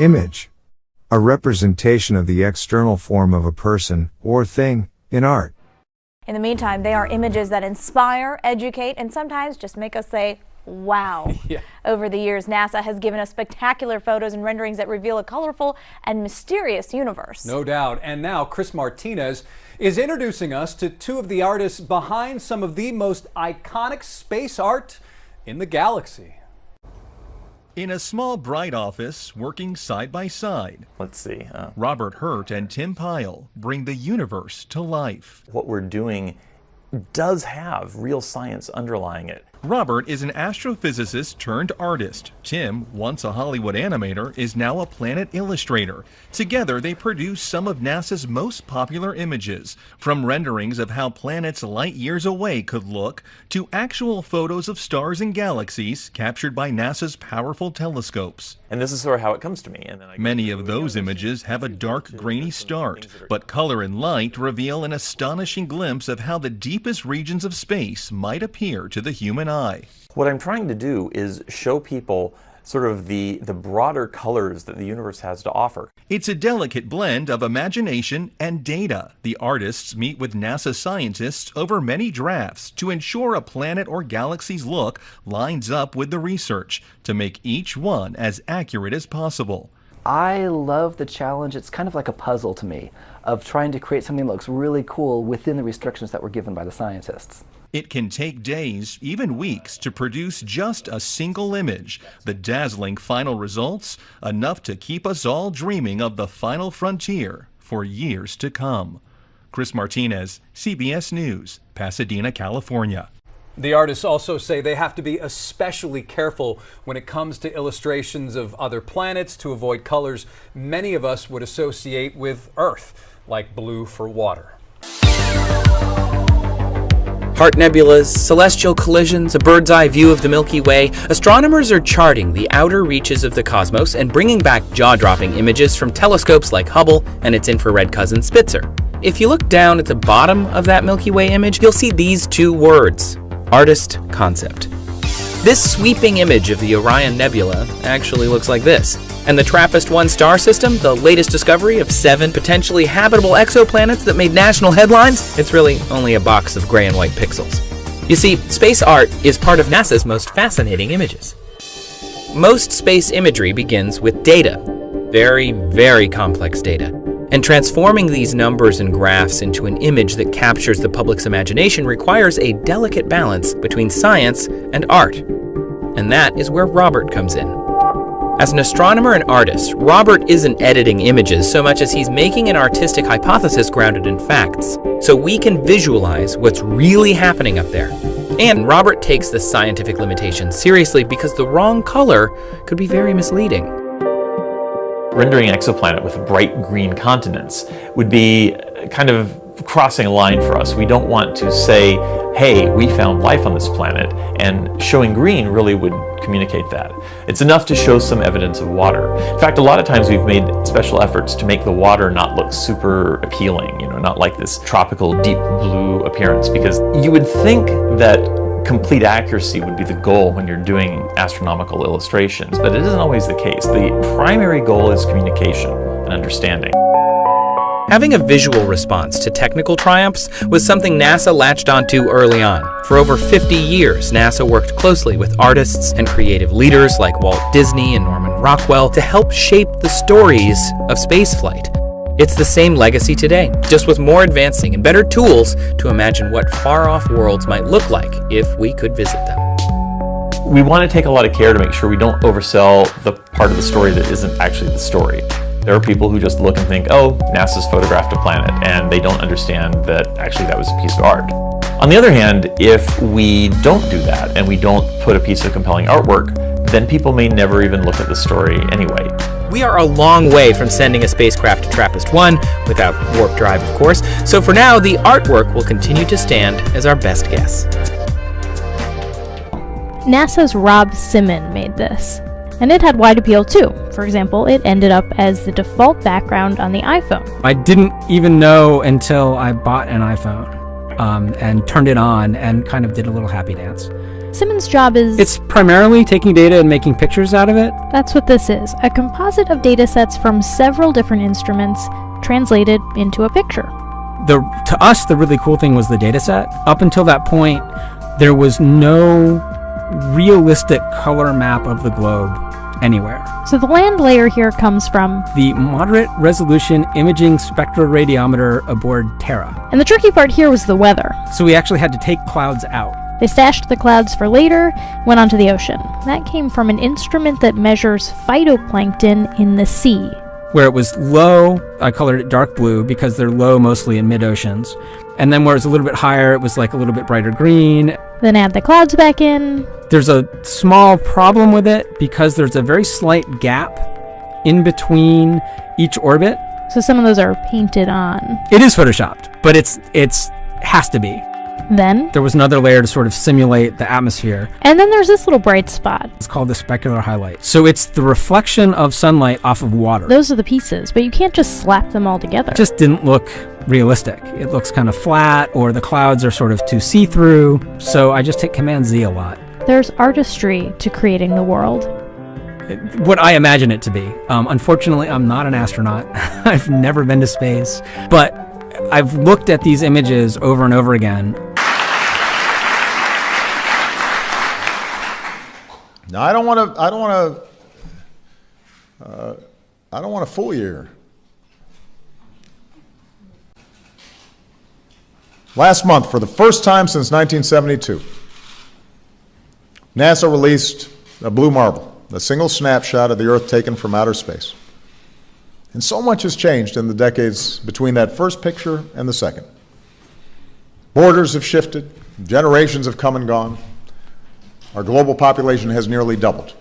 Image. A representation of the external form of a person or thing in art. In the meantime, they are images that inspire, educate, and sometimes just make us say, wow. Yeah. Over the years, NASA has given us spectacular photos and renderings that reveal a colorful and mysterious universe. No doubt. And now Chris Martinez is introducing us to two of the artists behind some of the most iconic space art in the galaxy. In a small, bright office, working side by side, Let's see. Robert Hurt and Tim Pyle bring the universe to life. What we're doing does have real science underlying it. Robert is an astrophysicist turned artist. Tim, once a Hollywood animator, is now a planet illustrator. Together, they produce some of NASA's most popular images, from renderings of how planets light years away could look, to actual photos of stars and galaxies captured by NASA's powerful telescopes. And this is sort of how it comes to me. And then Many of those images have a dark, grainy start, but color and light reveal an astonishing glimpse of how the deepest regions of space might appear to the human eye. What I'm trying to do is show people sort of the broader colors that the universe has to offer. It's a delicate blend of imagination and data. The artists meet with NASA scientists over many drafts to ensure a planet or galaxy's look lines up with the research to make each one as accurate as possible. I love the challenge. It's kind of like a puzzle to me of trying to create something that looks really cool within the restrictions that were given by the scientists. It can take days, even weeks, to produce just a single image. The dazzling final results, enough to keep us all dreaming of the final frontier for years to come. Chris Martinez, CBS News, Pasadena, California. The artists also say they have to be especially careful when it comes to illustrations of other planets to avoid colors many of us would associate with Earth, like blue for water. Heart nebulas, celestial collisions, a bird's eye view of the Milky Way, astronomers are charting the outer reaches of the cosmos and bringing back jaw-dropping images from telescopes like Hubble and its infrared cousin Spitzer. If you look down at the bottom of that Milky Way image, you'll see these two words: artist concept. This sweeping image of the Orion Nebula actually looks like this. And the TRAPPIST-1 star system, the latest discovery of 7 potentially habitable exoplanets that made national headlines, it's really only a box of gray and white pixels. You see, space art is part of NASA's most fascinating images. Most space imagery begins with data. Very, very complex data. And transforming these numbers and graphs into an image that captures the public's imagination requires a delicate balance between science and art. And that is where Robert comes in. As an astronomer and artist, Robert isn't editing images so much as he's making an artistic hypothesis grounded in facts, so we can visualize what's really happening up there. And Robert takes the scientific limitations seriously because the wrong color could be very misleading. Rendering an exoplanet with bright green continents would be kind of crossing a line for us. We don't want to say, hey, we found life on this planet, and showing green really would communicate that. It's enough to show some evidence of water. In fact, a lot of times we've made special efforts to make the water not look super appealing, not like this tropical deep blue appearance, because you would think that complete accuracy would be the goal when you're doing astronomical illustrations, but it isn't always the case. The primary goal is communication and understanding. Having a visual response to technical triumphs was something NASA latched onto early on. For over 50 years, NASA worked closely with artists and creative leaders like Walt Disney and Norman Rockwell to help shape the stories of spaceflight. It's the same legacy today, just with more advancing and better tools to imagine what far-off worlds might look like if we could visit them. We want to take a lot of care to make sure we don't oversell the part of the story that isn't actually the story. There are people who just look and think, oh, NASA's photographed a planet, and they don't understand that actually that was a piece of art. On the other hand, if we don't do that and we don't put a piece of compelling artwork, then people may never even look at the story anyway. We are a long way from sending a spacecraft to TRAPPIST-1, without warp drive, of course, so for now, the artwork will continue to stand as our best guess. NASA's Rob Simon made this, and it had wide appeal too. For example, it ended up as the default background on the iPhone. I didn't even know until I bought an iPhone and turned it on and kind of did a little happy dance. Simmons' job is... It's primarily taking data and making pictures out of it. That's what this is, a composite of data sets from several different instruments translated into a picture. To us, the really cool thing was the data set. Up until that point, there was no realistic color map of the globe anywhere. So the land layer here comes from the Moderate Resolution Imaging Spectroradiometer aboard Terra. And the tricky part here was the weather. So we actually had to take clouds out. They stashed the clouds for later, went onto the ocean. That came from an instrument that measures phytoplankton in the sea. Where it was low, I colored it dark blue because they're low mostly in mid-oceans. And then where it's a little bit higher, it was like a little bit brighter green. Then add the clouds back in. There's a small problem with it because there's a very slight gap in between each orbit. So some of those are painted on. It is photoshopped, but it's has to be. Then there was another layer to sort of simulate the atmosphere. And then there's this little bright spot. It's called the specular highlight. So it's the reflection of sunlight off of water. Those are the pieces, but you can't just slap them all together. It just didn't look realistic. It looks kind of flat, or the clouds are sort of too see-through. So I just hit Command Z a lot. There's artistry to creating the world. What I imagine it to be. Unfortunately, I'm not an astronaut. I've never been to space. But I've looked at these images over and over again. Now, I don't want to fool you here. Last month, for the first time since 1972, NASA released a blue marble, a single snapshot of the Earth taken from outer space. And so much has changed in the decades between that first picture and the second. Borders have shifted, generations have come and gone. Our global population has nearly doubled.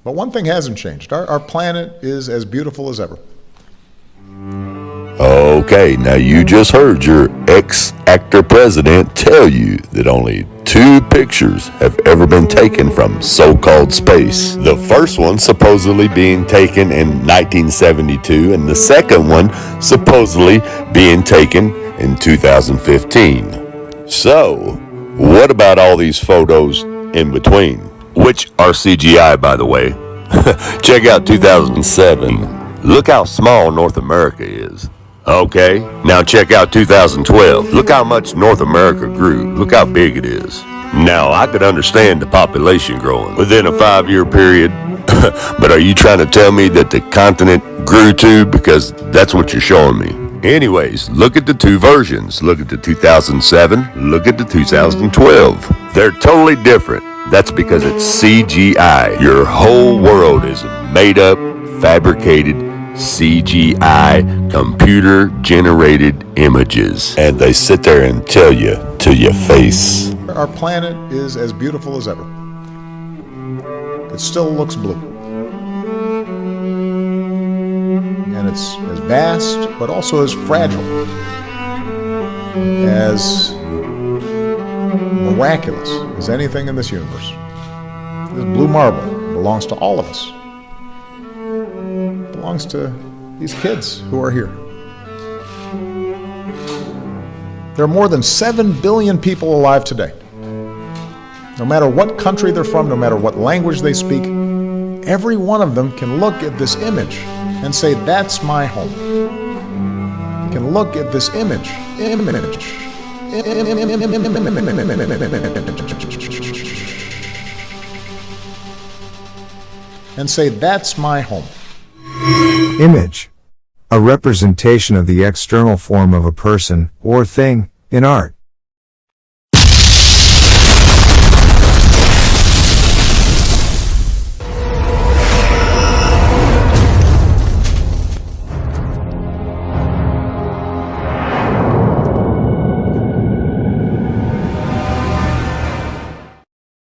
But one thing hasn't changed. Our planet is as beautiful as ever. Okay, now you just heard your ex-actor president tell you that only 2 pictures have ever been taken from so-called space. The first one supposedly being taken in 1972, and the second one supposedly being taken in 2015. So, what about all these photos in between? Which are CGI, by the way. Check out 2007. Look how small North America is. Okay, now check out 2012. Look how much North America grew. Look how big it is. Now, I could understand the population growing within a 5-year period, but are you trying to tell me that the continent grew too? Because that's what you're showing me. Anyways, look at the 2 versions. Look at the 2007, look at the 2012. They're totally different. That's because it's CGI. Your whole world is made up, fabricated, CGI, computer-generated images. And they sit there and tell you to your face. Our planet is as beautiful as ever. It still looks blue. And it's as vast, but also as fragile, as miraculous as anything in this universe. This blue marble belongs to all of us. It belongs to these kids who are here. There are more than 7 billion people alive today. No matter what country they're from, no matter what language they speak, every one of them can look at this image and say, that's my home. You can look at this image, and say, that's my home. Image. A representation of the external form of a person or thing in art.